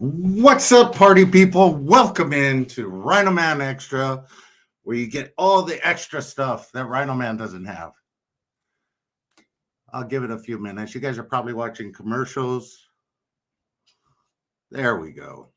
What's up, party people? Welcome in to Rhino Man Extra, where you get all the extra stuff that Rhino Man doesn't have. I'll give it a few minutes. You guys are probably watching commercials. There we go.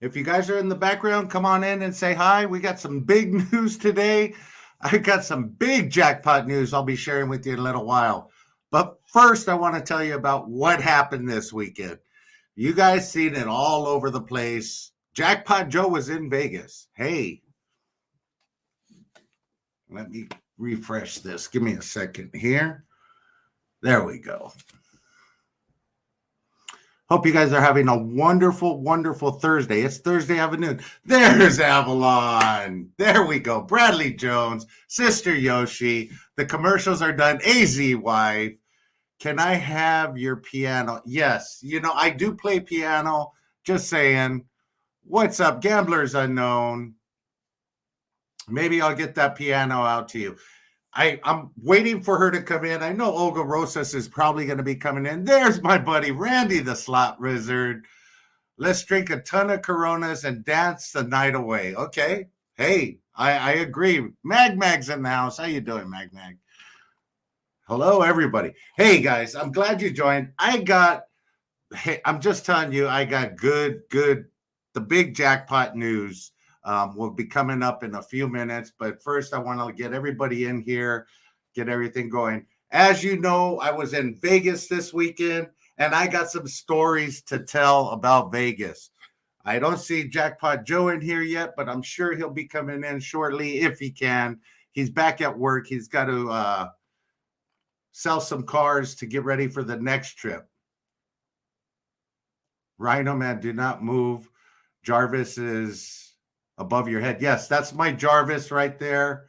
If you guys are in the background, come on in and say hi. We got some big news today. I got some big jackpot news I'll be sharing with you in a little while. But first, I want to tell you about what happened this weekend. You guys seen it all over the place. Jackpot Joe was in Vegas. Hey, let me refresh this. Give me a second here. There we go. Hope you guys are having a wonderful, wonderful Thursday. It's Thursday afternoon. There's Avalon. There we go. Bradley Jones, Sister Yoshi. The commercials are done. AZ wife. Can I have your piano? Yes. You know, I do play piano. Just saying. What's up, Gamblers Unknown? Maybe I'll get that piano out to you. I'm waiting for her to come in. I know Olga Rosas is probably going to be coming in. There's my buddy, Randy the Slot Wizard. Let's drink a ton of Coronas and dance the night away. Okay. Hey, I agree. Mag's in the house. How you doing, Mag? Hello, everybody. Hey, guys, I'm glad you joined. I'm just telling you, I got good, the big jackpot news. Will be coming up in a few minutes, but first I want to get everybody in here, get everything going. As you know, I was in Vegas this weekend, and I got some stories to tell about Vegas. I don't see Jackpot Joe in here yet, but I'm sure he'll be coming in shortly if he can. He's back at work. He's got to sell some cars to get ready for the next trip. Rhino Man, do not move. Jarvis is above your head. Yes, that's my Jarvis right there.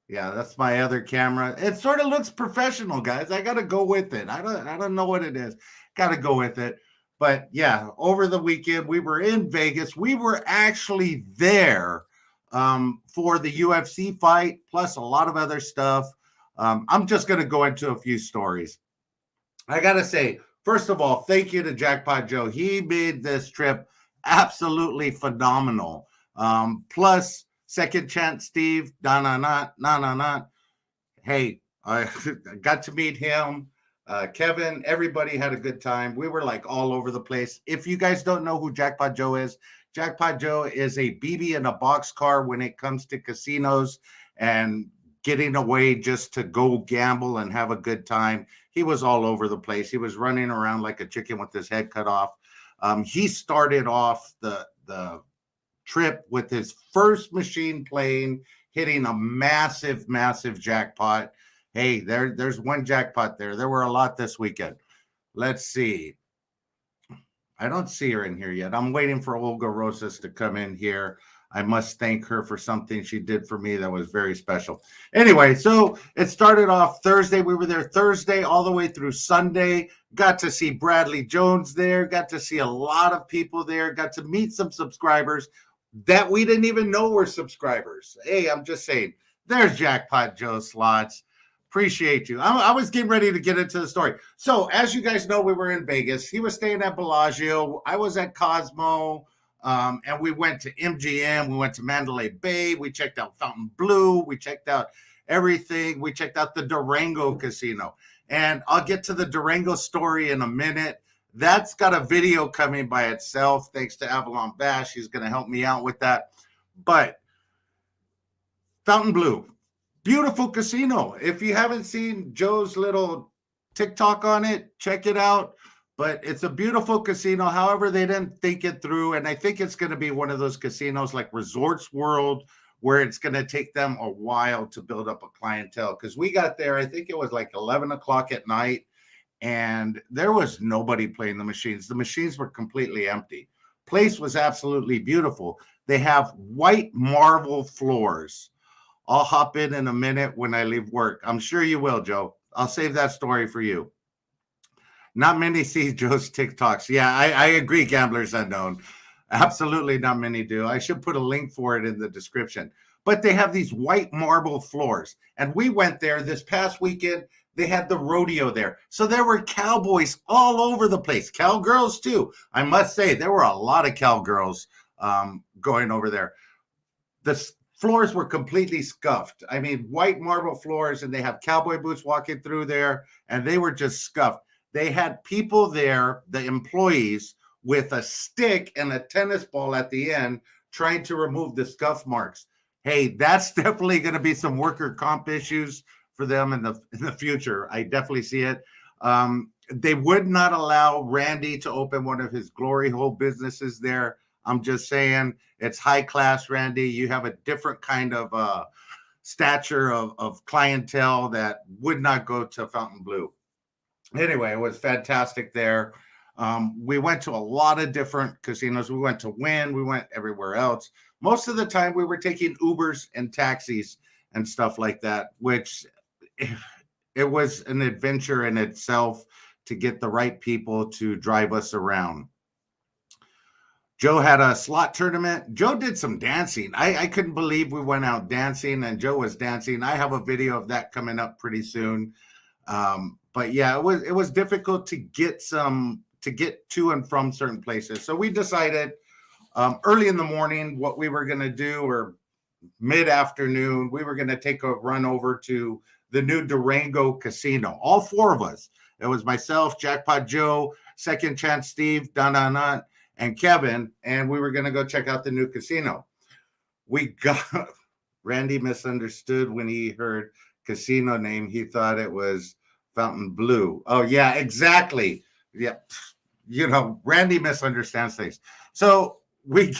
Yeah, that's my other camera. It sort of looks professional, guys. I got to go with it. I don't know what it is. Got to go with it. But yeah, over the weekend, we were in Vegas. We were actually there for the UFC fight, plus a lot of other stuff. I'm just going to go into a few stories. I got to say, first of all, thank you to Jackpot Joe. He made this trip absolutely phenomenal. Plus, Second Chance Steve, Hey, I got to meet him. Kevin, everybody had a good time. We were like all over the place. If you guys don't know who Jackpot Joe is a BB in a box car when it comes to casinos and getting away just to go gamble and have a good time. He was all over the place. He was running around like a chicken with his head cut off. He started off the trip with his first machine playing, hitting a massive jackpot. Hey, there's one jackpot there. There were a lot this weekend. Let's see. I don't see her in here yet. I'm waiting for Olga Rosas to come in here. I must thank her for something she did for me that was very special. Anyway, so it started off Thursday. We were there Thursday all the way through Sunday. Got to see Bradley Jones there. Got to see a lot of people there. Got to meet some subscribers that we didn't even know were subscribers. Hey, I'm just saying, there's Jackpot Joe Slots. Appreciate you. I was getting ready to get into the story. So as you guys know, we were in Vegas. He was staying at Bellagio. I was at Cosmo. And we went to MGM, we went to Mandalay Bay, we checked out Fountain Blue, we checked out everything. We checked out the Durango Casino. And I'll get to the Durango story in a minute. That's got a video coming by itself, thanks to Avalon Bash. He's going to help me out with that. But Fountain Blue, beautiful casino. If you haven't seen Joe's little TikTok on it, check it out. But it's a beautiful casino. However, they didn't think it through. And I think it's going to be one of those casinos like Resorts World, where it's going to take them a while to build up a clientele. Because we got there, I think it was like 11 o'clock at night, and there was nobody playing the machines. The machines were completely empty. Place was absolutely beautiful. They have white marble floors. I'll hop in a minute when I leave work. I'm sure you will, Joe. I'll save that story for you. Not many see Joe's TikToks. Yeah, I agree, Gamblers Unknown. Absolutely not many do. I should put a link for it in the description. But they have these white marble floors. And we went there this past weekend. They had the rodeo there. So there were cowboys all over the place. Cowgirls, too. I must say, there were a lot of cowgirls going over there. The floors were completely scuffed. I mean, white marble floors, and they have cowboy boots walking through there, and they were just scuffed. They had people there, the employees, with a stick and a tennis ball at the end, trying to remove the scuff marks. Hey, that's definitely going to be some worker comp issues for them in the future. I definitely see it. They would not allow Randy to open one of his glory hole businesses there. I'm just saying, it's high class, Randy. You have a different kind of stature of clientele that would not go to Fontainebleau. Anyway, it was fantastic there. We went to a lot of different casinos. We went to Wynn. We went everywhere else. Most of the time, we were taking Ubers and taxis and stuff like that, which it was an adventure in itself to get the right people to drive us around. Joe had a slot tournament. Joe did some dancing. I couldn't believe we went out dancing and Joe was dancing. I have a video of that coming up pretty soon. But yeah, it was difficult to get to and from certain places. So we decided early in the morning what we were going to do, or mid-afternoon, we were going to take a run over to the new Durango Casino. All four of us. It was myself, Jackpot Joe, Second Chance Steve, Dun, and Kevin, and we were going to go check out the new casino. Randy misunderstood when he heard casino name. He thought it was Fontainebleau. Oh, yeah, exactly. Yeah. Randy misunderstands things. So what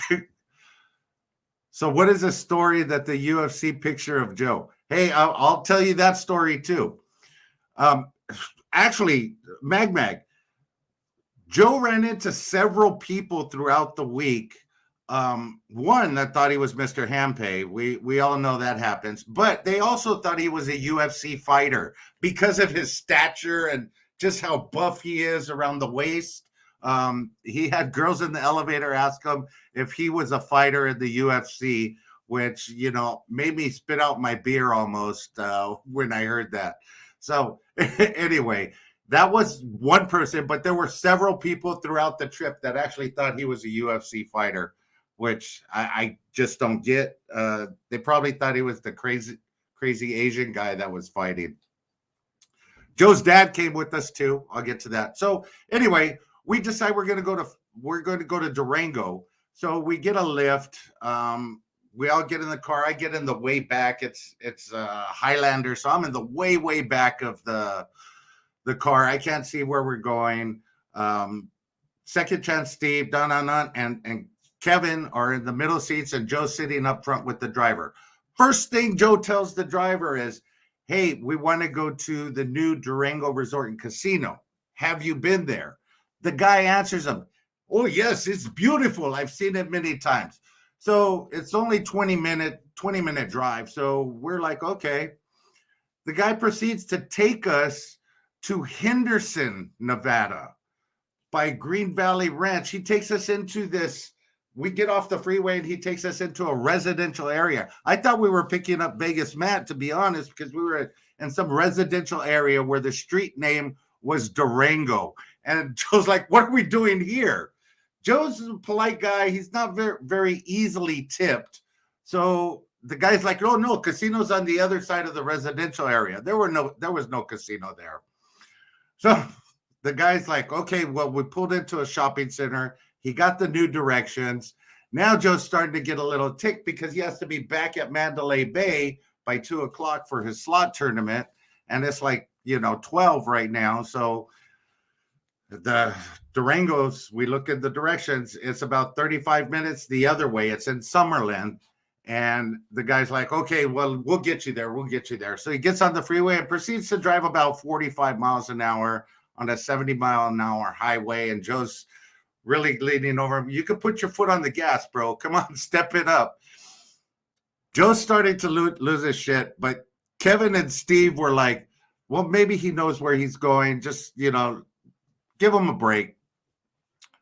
is the story that the UFC picture of Joe? Hey, I'll tell you that story too. Actually, Mag, Joe ran into several people throughout the week. One that thought he was Mr. Hampay. We all know that happens. But they also thought he was a UFC fighter because of his stature and just how buff he is around the waist. He had girls in the elevator ask him if he was a fighter in the UFC, which, made me spit out my beer almost when I heard that. So anyway, that was one person, but there were several people throughout the trip that actually thought he was a UFC fighter, which I just don't get. They probably thought he was the crazy Asian guy that was fighting. Joe's dad came with us too. I'll get to that. So anyway, we decide we're going to go to Durango. So we get a lift. We all get in the car. I get in the way back. It's Highlander, so I'm in the way back of the car. I can't see where we're going. Second Chance Steve, Dun, and Kevin are in the middle seats, and Joe's sitting up front with the driver. First thing Joe tells the driver is, hey, we want to go to the new Durango Resort and Casino. Have you been there? The guy answers him, oh, yes, it's beautiful. I've seen it many times. So it's only 20-minute drive. So we're like, okay. The guy proceeds to take us to Henderson, Nevada, by Green Valley Ranch. He takes us into this. We get off the freeway and he takes us into a residential area. I thought we were picking up Vegas, Matt, to be honest, because we were in some residential area where the street name was Durango. And Joe's like, what are we doing here? Joe's a polite guy. He's not very, very easily tipped. So the guy's like, oh, no, casino's on the other side of the residential area. There was no casino there. So the guy's like, okay, well, we pulled into a shopping center. He got the new directions. Now Joe's starting to get a little ticked because he has to be back at Mandalay Bay by 2:00 for his slot tournament. And it's like, 12 right now. So the Durangos, we look at the directions, it's about 35 minutes the other way. It's in Summerlin. And the guy's like, okay, well, we'll get you there. So he gets on the freeway and proceeds to drive about 45 miles an hour on a 70-mile-an-hour highway. And Joe's really leaning over him. You could put your foot on the gas, bro. Come on, step it up. Joe's starting to lose his shit. But Kevin and Steve were like, well, maybe he knows where he's going. Just, give him a break.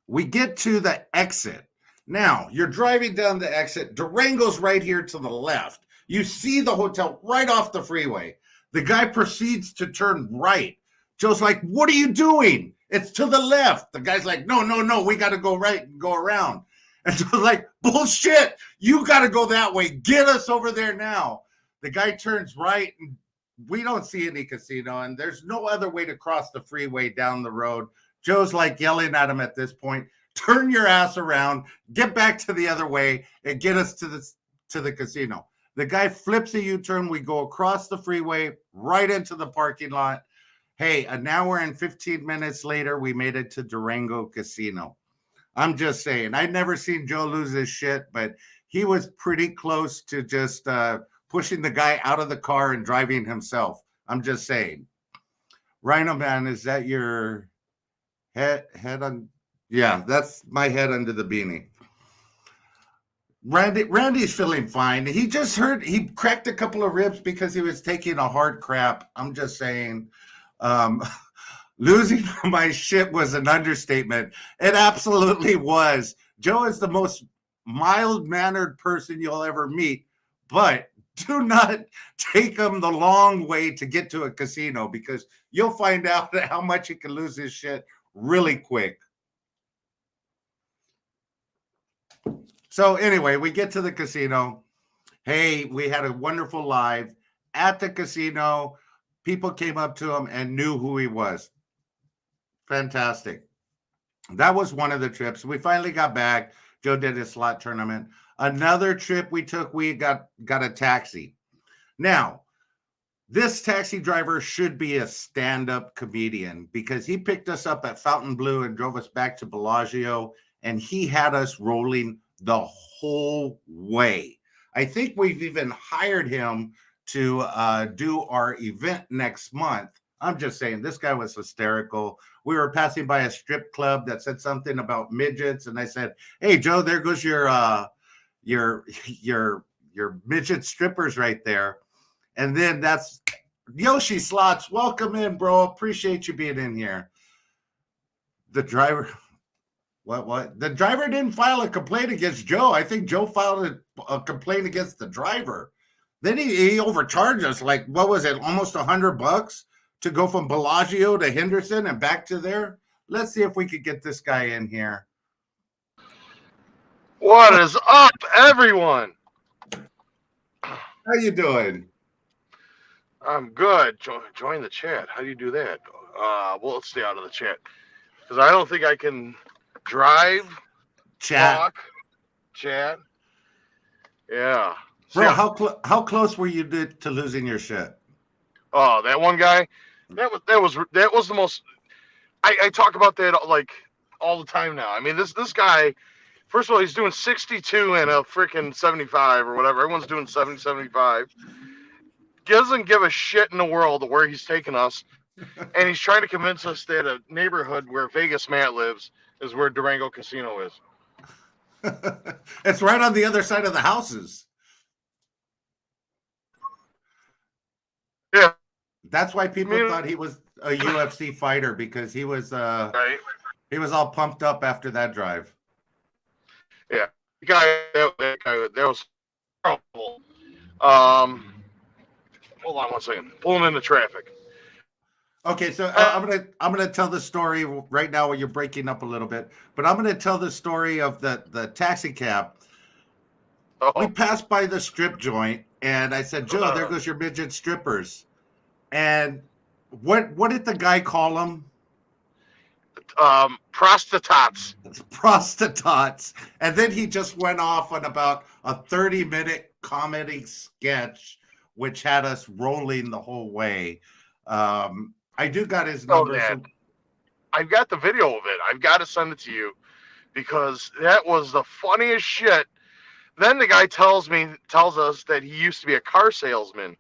We get to the exit. Now, you're driving down the exit. Durango's right here to the left. You see the hotel right off the freeway. The guy proceeds to turn right. Joe's like, what are you doing? It's to the left. The guy's like, no, we got to go right and go around. And Joe's like, bullshit, you got to go that way. Get us over there now. The guy turns right, and we don't see any casino, and there's no other way to cross the freeway down the road. Joe's like yelling at him at this point, turn your ass around, get back to the other way, and get us to the casino. The guy flips a U-turn. We go across the freeway right into the parking lot. Hey, an hour and 15 minutes later, we made it to Durango Casino. I'm just saying, I'd never seen Joe lose his shit, but he was pretty close to just pushing the guy out of the car and driving himself. I'm just saying. Rhino Man, is that your head on? Yeah, that's my head under the beanie. Randy's feeling fine. He just heard he cracked a couple of ribs because he was taking a hard crap. I'm just saying. Losing my shit was an understatement. It absolutely was. Joe is the most mild-mannered person you'll ever meet, but do not take him the long way to get to a casino because you'll find out how much he can lose his shit really quick. So anyway, we get to the casino. Hey, we had a wonderful live at the casino. People came up to him and knew who he was. Fantastic. That was one of the trips. We finally got back. Joe did his slot tournament. Another trip we took, we got a taxi. Now, this taxi driver should be a stand-up comedian because he picked us up at Fontainebleau and drove us back to Bellagio, and he had us rolling the whole way. I think we've even hired him to do our event next month. I'm just saying, this guy was hysterical. We were passing by a strip club that said something about midgets, and I said, "Hey, Joe, there goes your midget strippers right there." And then that's Yoshi Slots. Welcome in, bro. Appreciate you being in here. The driver, what? The driver didn't file a complaint against Joe. I think Joe filed a complaint against the driver. Then he overcharged us, like, what was it, almost $100 to go from Bellagio to Henderson and back to there? Let's see if we could get this guy in here. What is up, everyone? How you doing? I'm good. Join the chat. How do you do that? Well, let's stay out of the chat because I don't think I can drive, talk, chat. Yeah. Bro, how close were you to losing your shit? Oh, that one guy. That was the most. I talk about that like all the time now. I mean, this guy. First of all, he's doing 62 and a freaking 75 or whatever. Everyone's doing 70, 75. Doesn't give a shit in the world where he's taking us, and he's trying to convince us that a neighborhood where Vegas Matt lives is where Durango Casino is. It's right on the other side of the houses. Yeah. That's why people thought he was a UFC fighter because he was right. He was all pumped up after that drive. Yeah. That was horrible. Hold on one second. Pulling into traffic. Okay, so I'm gonna tell the story right now while you're breaking up a little bit, but I'm gonna tell the story of the taxi cab. We passed by the strip joint, and I said, "Joe, there goes your midget strippers." And what did the guy call them? Prostitutes. Prostitutes. And then he just went off on about a 30-minute comedy sketch, which had us rolling the whole way. I do got his number. I've got the video of it. I've got to send it to you because that was the funniest shit. Then the guy tells us that he used to be a car salesman.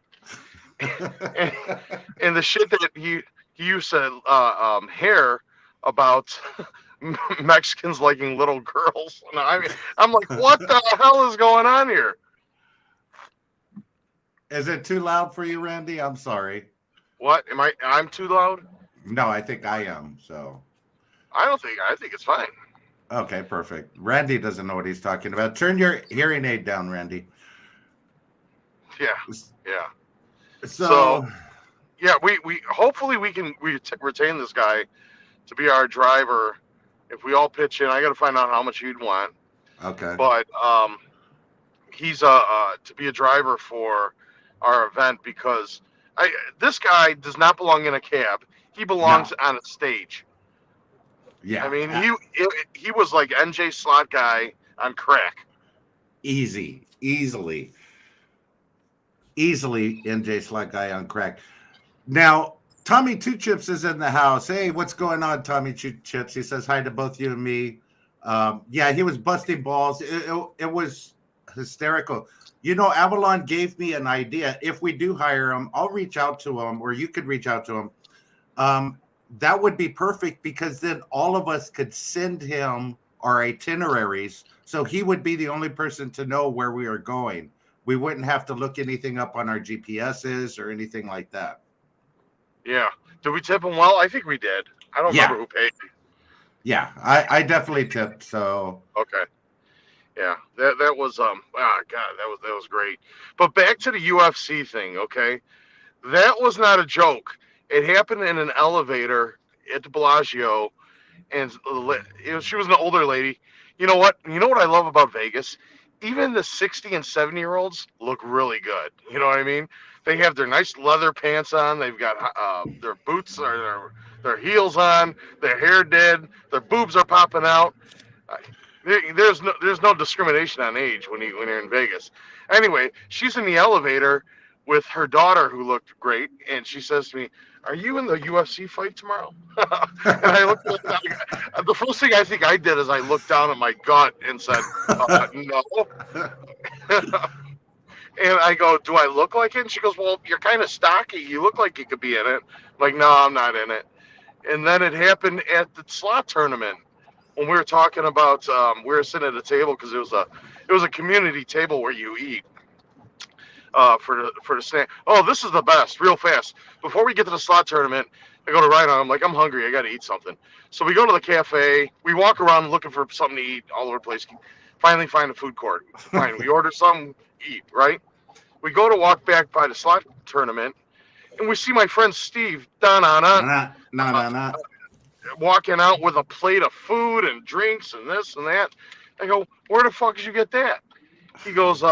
and the shit that he used to hear about Mexicans liking little girls. And I'm like, what the hell is going on here? Is it too loud for you, Randy? I'm sorry. What? I'm too loud? No, I think I am. So I think it's fine. Okay, perfect. Randy doesn't know what he's talking about. Turn your hearing aid down, Randy. Yeah. So yeah, we hopefully we can retain this guy to be our driver. If we all pitch in, I got to find out how much he'd want. Okay. But he's to be a driver for our event because this guy does not belong in a cab. He No. belongs on a stage. I Yeah. mean, he was like NJ Slot guy on crack. Easily NJ Slot guy on crack. Now, Tommy Two Chips is in the house. Hey, what's going on, Tommy Two Chips? He says hi to both you and me. Yeah, he was busting balls. It was hysterical. You know, Avalon gave me an idea. If we do hire him, I'll reach out to him, or you could reach out to him. That would be perfect because then all of us could send him our itineraries. So he would be the only person to know where we are going. We wouldn't have to look anything up on our GPSs or anything like that. Yeah. Did we tip him well? I think we did. I don't remember who paid. Yeah, I definitely tipped. So okay. Yeah, that was God, that was great. But back to the UFC thing, okay? That was not a joke. It happened in an elevator at the Bellagio, and she was an older lady. You know what? You know what I love about Vegas? Even the 60 and 70-year-olds look really good. You know what I mean? They have their nice leather pants on. They've got their boots or their heels on. Their hair did. Their boobs are popping out. There's no discrimination on age when you're in Vegas. Anyway, she's in the elevator with her daughter who looked great, and she says to me, "Are you in the UFC fight tomorrow?" And I looked at the first thing I think I did is I looked down at my gut and said, "No." And I go, "Do I look like it?" And she goes, "Well, you're kind of stocky. You look like you could be in it." I'm like, "No, I'm not in it." And then it happened at the slot tournament when we were talking about we were sitting at a table because it was a community table where you eat for the snack. Oh, this is the best. Real fast before we get to the slot tournament, I go to Ryan. I'm like, I'm hungry. I got to eat something. So we go to the cafe. We walk around looking for something to eat all over the place. Finally, find a food court. Fine. We order something, eat. Right. We go to walk back by the slot tournament, and we see my friend Steve Nah. walking out with a plate of food and drinks and this and that. I go, where the fuck did you get that? He goes,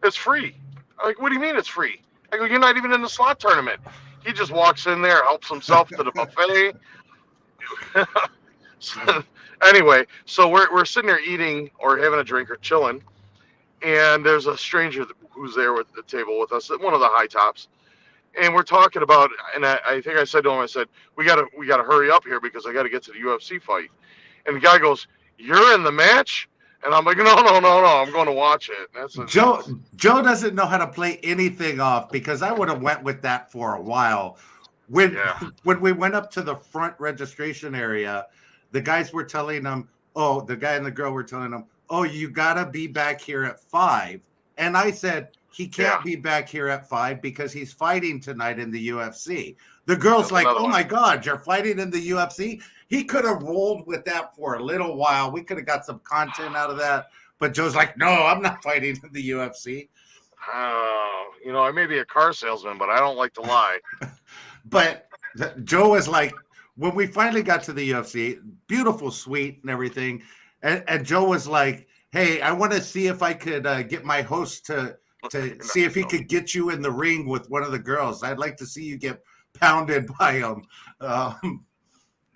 it's free. I'm like, what do you mean it's free? I go, you're not even in the slot tournament. He just walks in there, helps himself to the buffet. So, anyway, so we're sitting there eating or having a drink or chilling, and there's a stranger who's there with the table with us, one of the high tops, and we're talking about, and I think I said to him, I said, we gotta hurry up here because I gotta get to the UFC fight. And the guy goes, you're in the match? And I'm like, no, I'm going to watch it. Joe doesn't know how to play anything off because I would have went with that for a while. When we went up to the front registration area, the guys were telling them, oh, the guy and the girl were telling them, oh, you gotta be back here at 5. And I said, he can't be back here at 5 because he's fighting tonight in the UFC. The girl's like, oh my God, you're fighting in the UFC? He could have rolled with that for a little while. We could have got some content out of that. But Joe's like, no, I'm not fighting in the UFC. I may be a car salesman, but I don't like to lie. But Joe was like, when we finally got to the UFC, beautiful suite and everything. And Joe was like, hey, I want to see if I could get my host to see if he could get you in the ring with one of the girls. I'd like to see you get pounded by him.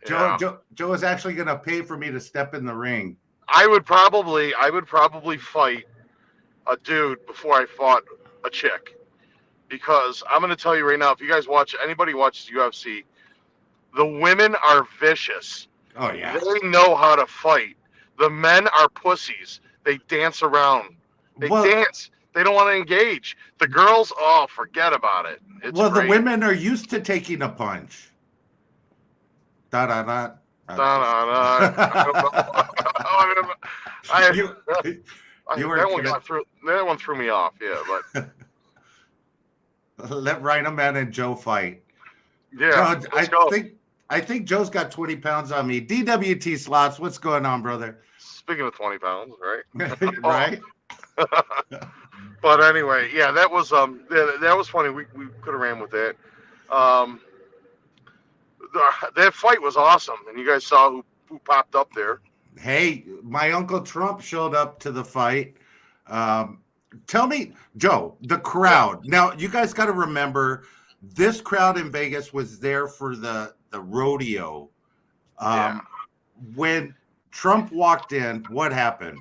Joe is actually going to pay for me to step in the ring. I would probably fight a dude before I fought a chick, because I'm going to tell you right now, if you guys anybody watches UFC, the women are vicious. Oh yeah, they know how to fight. The men are pussies. They dance around. They dance. They don't want to engage. The girls, forget about it. It's great. The women are used to taking a punch. Da da da. That one threw me off. Yeah, but let Rhino-Man and Joe fight. Yeah, I think Joe's got 20 pounds on me. DWT Slots, what's going on, brother? Speaking of 20 pounds, right? Right. But anyway, yeah, that was funny. We could have ran with that. Um, that fight was awesome, and you guys saw who popped up there. Hey, my Uncle Trump showed up to the fight. Um, Tell me, Joe, the Yeah, crowd. Now, you guys got to remember, this crowd in Vegas was there for the rodeo. yeah. Um, when Trump walked in, what happened?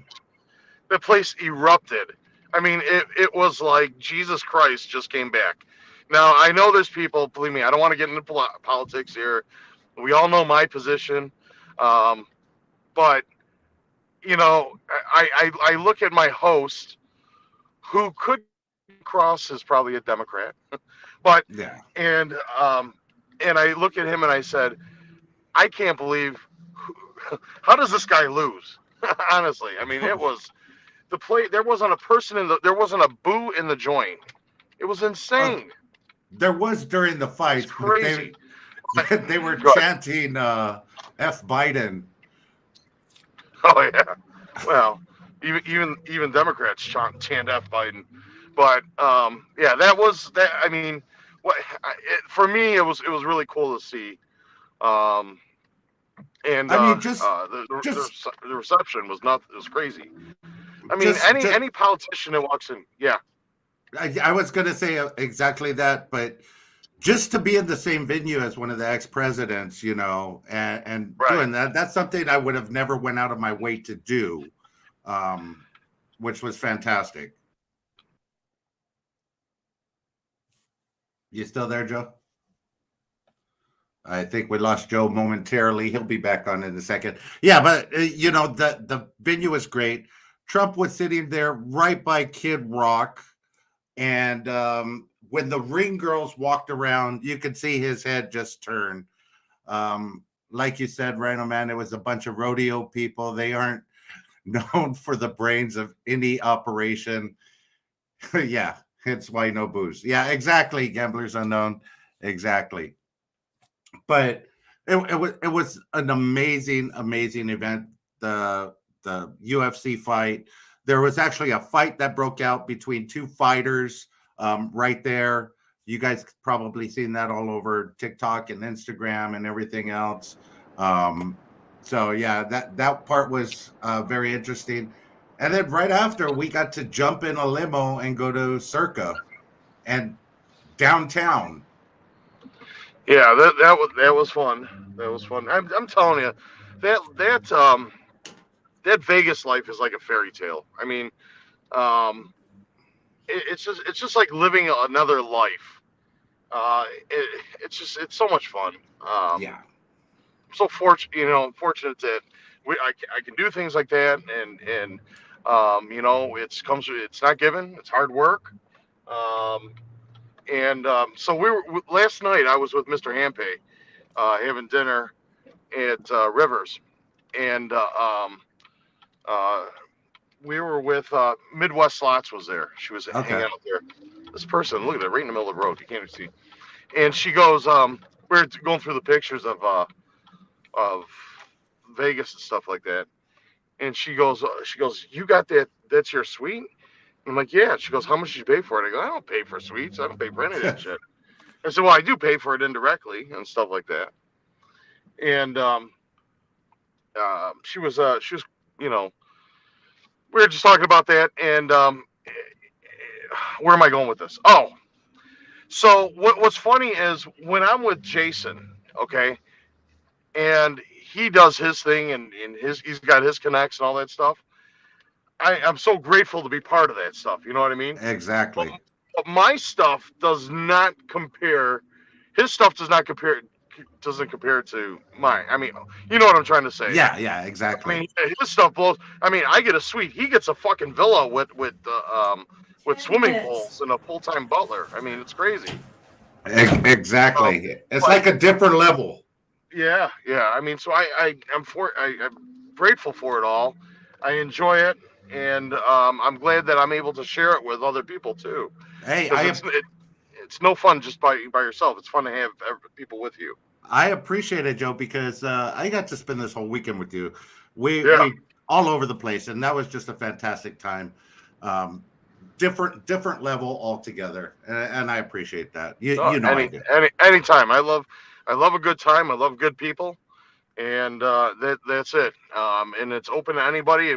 The place erupted. I mean, it was like Jesus Christ just came back. Now I know there's people. Believe me, I don't want to get into politics here. We all know my position, um, but I look at my host, who could cross as probably a Democrat, but Yeah. and um, and I look at him and I said, I can't believe how does this guy lose? Honestly, I mean, it was the play. There wasn't a person there wasn't a boo in the joint. It was Uh, insane. there was during the It was fights, but crazy. But, they were good. chanting F Biden. Oh yeah. Well, even Democrats chant F Biden, but yeah, that was that. I mean, for me, it was really cool to see, um, and I mean, just just the reception was not it was crazy. I mean, just any politician that walks in, yeah, I was going to say exactly that, but just to be in the same venue as one of the ex-presidents, and right. doing that, that's something I would have never went out of my way to do, um, which was fantastic. You still there, Joe? I think we lost Joe momentarily. He'll be back on in a second. Yeah, but the venue was great. Trump was sitting there right by Kid Rock, and when the ring girls walked around, you could see his head just turn. Like you said, Rhino Man, it was a bunch of rodeo people. They aren't known for the brains of any operation. Yeah, it's why no booze. Yeah, exactly. Gamblers Unknown. Exactly. But it was an amazing event. The UFC fight. There was actually a fight that broke out between two fighters right there. You guys probably seen that all over TikTok and Instagram and everything else. Um, so yeah, that part was very interesting. And then right after, we got to jump in a limo and go to Circa and downtown. Yeah, that was fun. That was fun. I'm telling you, that Vegas life is like a fairy tale. I mean, um, it's just like living another life. It's so much fun. Yeah, So fortunate that I can do things like that, and it's not given. It's hard work. Um, and so last night. I was with Mr. Hampe, having dinner at Rivers, and uh, we were with Midwest Slots was there. She was hanging okay. out there. This person, look at that, right in the middle of the road. You can't even see. And she goes, we're going through the pictures of Vegas and stuff like that. And she goes, you got that? That's your suite? I'm like, yeah. She goes, how much did you pay for it? I go, I don't pay for suites. I don't pay for any of that shit. I said, well, I do pay for it indirectly and stuff like that. And she was, you know, we were just talking about that. And where am I going with this? Oh, so what's funny is when I'm with Jason, okay, and he does his thing and he's got his connects and all that stuff. I'm so grateful to be part of that stuff. You know what I mean? But, Exactly. but my stuff does not compare. His stuff doesn't compare to mine. I mean, you know what I'm trying to say. Yeah, yeah, I exactly. mean, his stuff blows. I mean, I get a suite. He gets a fucking villa with swimming pools and a full time butler. I mean, it's crazy. So, Exactly. It's but like a different level. yeah, yeah. I mean, so I'm grateful for it all. I enjoy it, and I'm glad that I'm able to share it with other people too, Hey, because it's no fun just by yourself. It's fun to have people with you. I appreciate it, Joe, because I got to spend this whole weekend with you. We Yeah, we all over the place, and that was just a fantastic time. Different level altogether, and I appreciate that. You know I Any do. anytime. I love a good time. I love good people, and that's it. And it's open to anybody.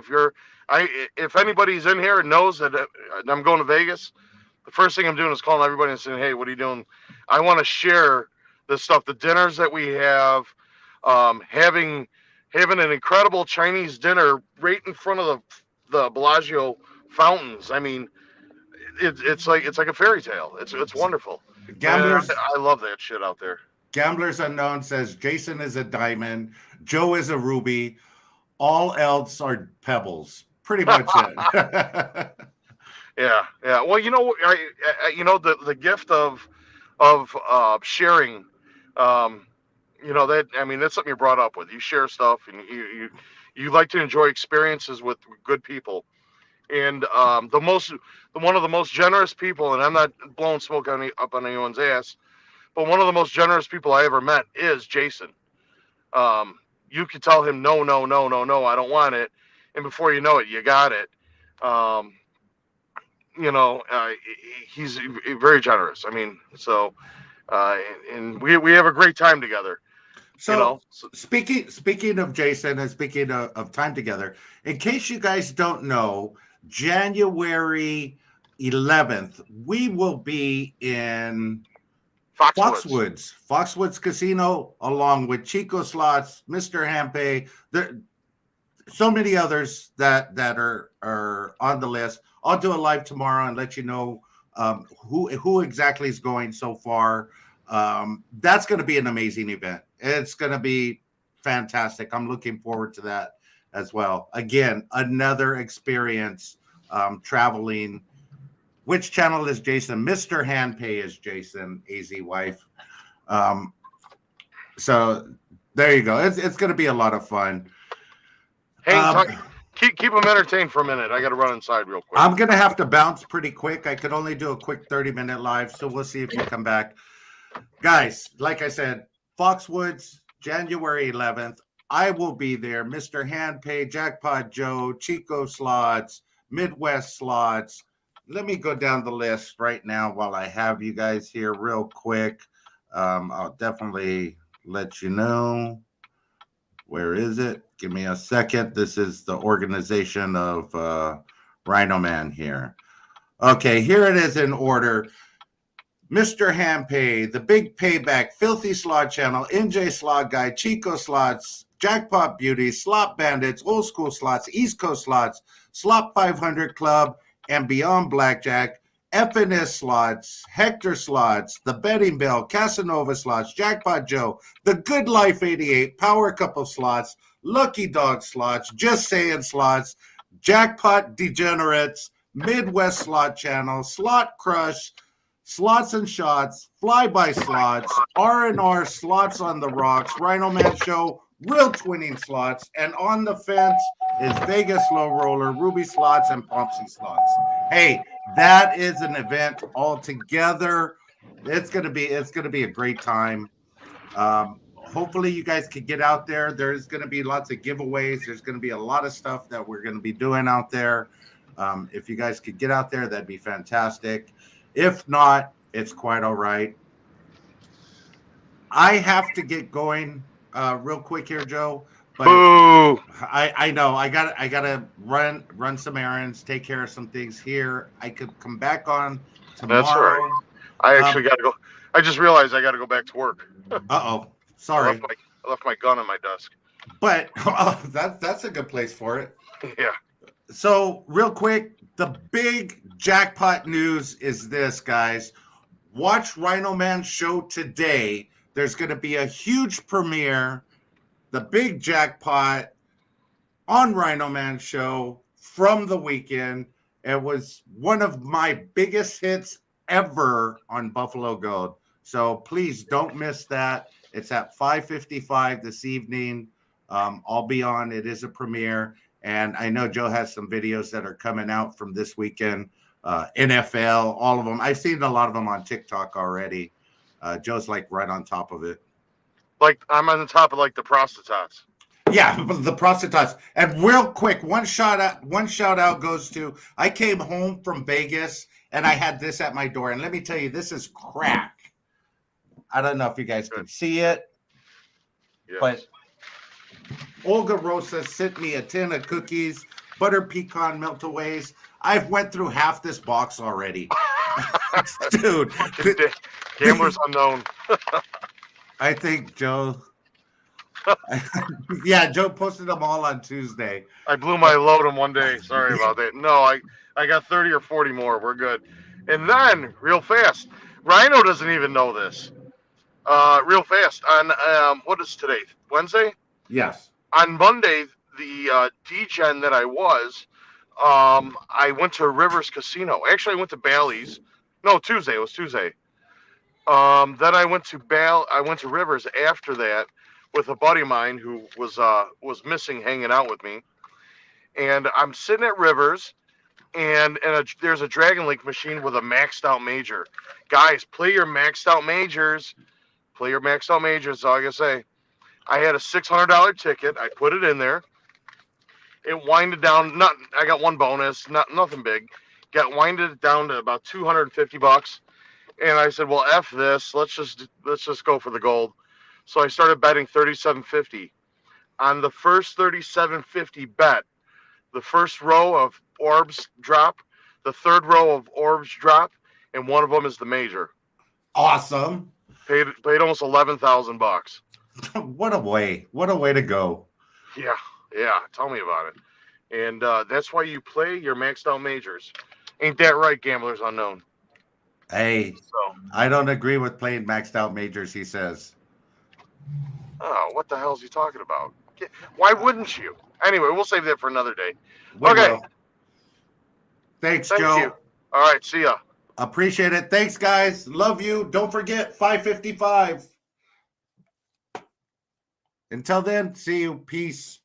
If anybody's in here and knows that I'm going to Vegas, the first thing I'm doing is calling everybody and saying, "Hey, what are you doing? I want to share this stuff. The dinners that we have, having an incredible Chinese dinner right in front of the Bellagio fountains. I mean, it's like a fairy tale. It's wonderful, man. Gamblers I love that shit out there. Gamblers Unknown says Jason is a diamond, Joe is a ruby, all else are pebbles. Pretty much it. Yeah, yeah. Well, the gift of sharing. Um, that, I mean, that's something you're brought up with. You share stuff, and you like to enjoy experiences with good people. And one of the most generous people, and I'm not blowing smoke up on anyone's ass, but one of the most generous people I ever met is Jason. You could tell him no, no, no, no, no, I don't want it, and before you know it, you got it. Um, you know, uh, he's very generous. I mean, so and we have a great time together. You So know, so, speaking of Jason and speaking of time together, in case you guys don't know, January 11th, we will be in Foxwoods. Foxwoods Casino, along with Chico Slots, Mr. Hampe. There so many others that are on the list. I'll do a live tomorrow and let you know who exactly is going so far. That's going to be an amazing event. It's going to be fantastic. I'm looking forward to that as well. Again, another experience traveling. Which channel is Jason? Mr. Handpay is Jason, AZ wife. Um, so there you go. It's going to be a lot of fun. Hang Um, tight. Keep them entertained for a minute. I got to run inside real quick. I'm going to have to bounce pretty quick. I could only do a quick 30-minute live, so we'll see if you come back. Guys, like I said, Foxwoods, January 11th. I will be there. Mr. Handpay, Jackpot Joe, Chico Slots, Midwest Slots. Let me go down the list right now while I have you guys here real quick. I'll definitely let you know. Where is it? Give me a second. This is the organization of Rhino Man here. Okay, here it is in order. Mr. Handpay, The Big Payback, Filthy Slot Channel, NJ Slot Guy, Chico Slots, Jackpot Beauty, Slot Bandits, Old School Slots, East Coast Slots, Slot 500 Club, and Beyond Blackjack, FNS Slots, Hector Slots, The Betting Bell, Casanova Slots, Jackpot Joe, The Good Life 88, Power Couple Slots, Lucky Dog Slots, Just Saying Slots, Jackpot Degenerates, Midwest Slot Channel, Slot Crush, Slots and Shots, Fly By Slots, R&R Slots on the Rocks, Rhino Man Show, Real Twinning Slots, and on the fence is Vegas Low Roller, Ruby Slots, and Pompsy Slots. Hey, that is an event altogether. It's gonna be a great time. Hopefully you guys can get out there. There's gonna be lots of giveaways. There's gonna be a lot of stuff that we're gonna be doing out there. If you guys could get out there, that'd be fantastic. If not, it's quite all right. I have to get going real quick here, Joe. But Boo! I know I gotta run some errands, take care of some things here. I could come back on That's all tomorrow. right. I actually got to go. I just realized I got to go back to work. Sorry. I left my gun on my desk. But that's a good place for it. Yeah. So real quick, the big jackpot news is this, guys. Watch Rhino Man Show today. There's going to be a huge premiere, the big jackpot on Rhino Man Show from the weekend. It was one of my biggest hits ever on Buffalo Gold. So please don't miss that. It's at 5:55 this evening. I'll be on. It is a premiere. And I know Joe has some videos that are coming out from this weekend. NFL, all of them. I've seen a lot of them on TikTok already. Joe's like right on top of it. Like I'm on the top of like the prostitutes. yeah, the prostitutes. And real quick, one shout out goes to, I came home from Vegas and I had this at my door. And let me tell you, this is crack. I don't know if you guys can see it, Yes. but Olga Rosa sent me a tin of cookies, butter pecan meltaways. I've went through half this box already. Dude. Gamblers Unknown. I think Joe. Yeah, Joe posted them all on Tuesday. I blew my load in one day. Sorry about that. No, I got 30 or 40 more. We're good. And then, real fast, Rhino doesn't even know this. Real fast, on what is today? Wednesday? Yes. On Monday, the DGen that I was, I went to Rivers Casino. Actually, I went to Bally's. No, Tuesday. It was Tuesday. Then I went to Rivers after that with a buddy of mine who was missing, hanging out with me. And I'm sitting at Rivers, and there's a Dragon Link machine with a maxed out major. Guys, play your maxed out majors. Play your maxed out majors. That's all I gotta say. I had a $600 ticket. I put it in there. It winded down. I got one bonus. Nothing big. Winded down to about $250. And I said, well, F this. Let's just go for the gold. So I started betting 37.50. On the first 37.50 bet, the first row of orbs drop, the third row of orbs drop, and one of them is the major. Awesome. Paid almost $11,000. What a way to go. Yeah. Tell me about it. And that's why you play your maxed out majors. Ain't that right, Gamblers Unknown? Hey, So, I don't agree with playing maxed out majors, he says. oh, what the hell is he talking about? Why wouldn't you? Anyway, we'll save that for another day. We Okay. will. Thanks, Thank Joe. you. All right, see ya. Appreciate it. Thanks, guys. Love you. Don't forget 555. Until then, see you. Peace.